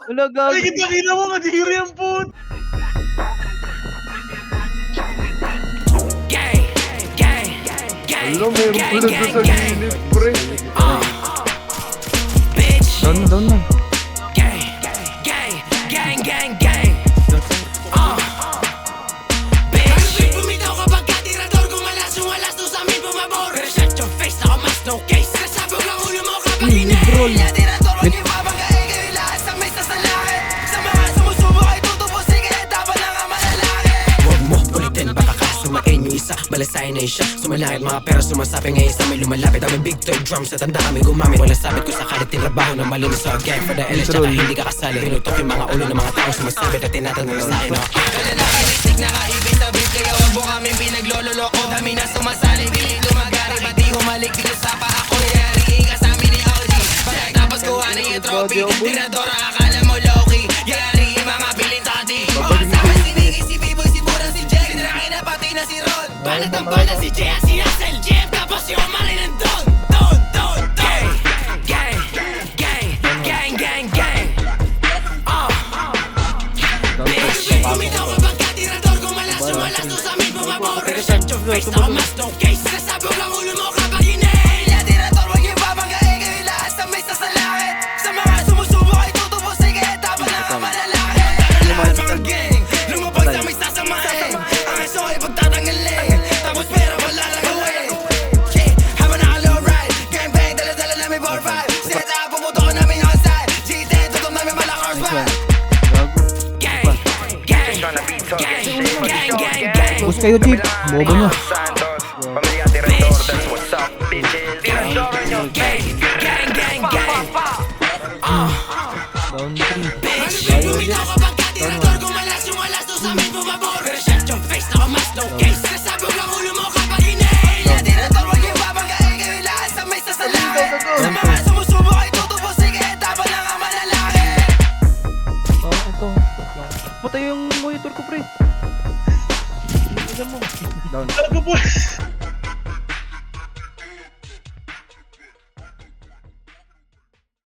Wala, Ay, gago. kita mo, kadiri ang put. Alam, meron pala doon sa gilid, pre. Down na, down na. Bumitaw kapag katirador, gumalas yung alas to sa amin bumabor. Pero shut your face, naka mask, no case. Nasabog lang ulo mo kapag hinahil. Katirador, wag yung babagayin kayo lahat sa may sasalakit. Sa mga sumusubo ay tutubos, sige, dapat lang ang malalaki. Huwag mo ulitin, baka kasumain yung isa. Balasahin na siya, sumalangit mga pera sumasabi ngayon sa may lumalapit. Aming big toy drums, at tanda kami gumamit. Wala sabit ko sa kalit tinrabaho na malinis sa gang. For the LS, tsaka hindi ka kasali. Pinutok yung mga ulo ng mga tao sumasabit at tinatanong sa akin. Kalalakinistig na kaibig sa beat, kaya wag mo kami pinaglololoko. Dami na sumasali, di lumagari, ba't di humalik dito sa pa ako? Yariin ka sa amin ni OG. Pagkatapos kuhanin yung trophy, tiradora akala mo low-key. Yariin mga bilin sa di. Kasama si Nicky, si Biboy, si Burang, si Jay. Sinrakin na pati na si Ron. Banat ang banat si Jay, si Hassel, Jeff. Tapos yung marin ng Don. Gang, gang, gang, gang, gang, gang. Bitch, bumitaw kapag katirador, gumalas yung alas to sa amin bumabor. Pero shut your face, naka mask, no case. Nasabog lang ulo mo kapag hinahil. Katirador, wag yung babagayin kayo lahat sa may sasalakit. Sa mga sumusubo ay tutubos, sige, dapat lang ang malalaki. Lahat mga gang, lumapag sa may sasamahin. Ang iso ay pagtatanggalin, tapos pera wala lang gawin. Yeah, habang nakalow ride, gangbang, dala-dala namin 4-5. Set up, pumutok ko namin on side. GT, tutok namin mala crossfire. Gang, gang, gang, gang, gang. Push kayo, Chief. Bobo nyo. Down 3. Bumitaw kapag katirador, gumalas yung alas to sa amin bumabor. Pero shut your face, naka mask, no case. Nasabog lang ulo mo kapag hinahil. Katirador, wag yung babagayin kayo lahat sa may sasalakit. Sa mga sumusubo ay tutubos, sige, dapat lang ang malalaki. Oh, ito. Patay yung monitor ko, pre. Tignan mo. Down. Gago po.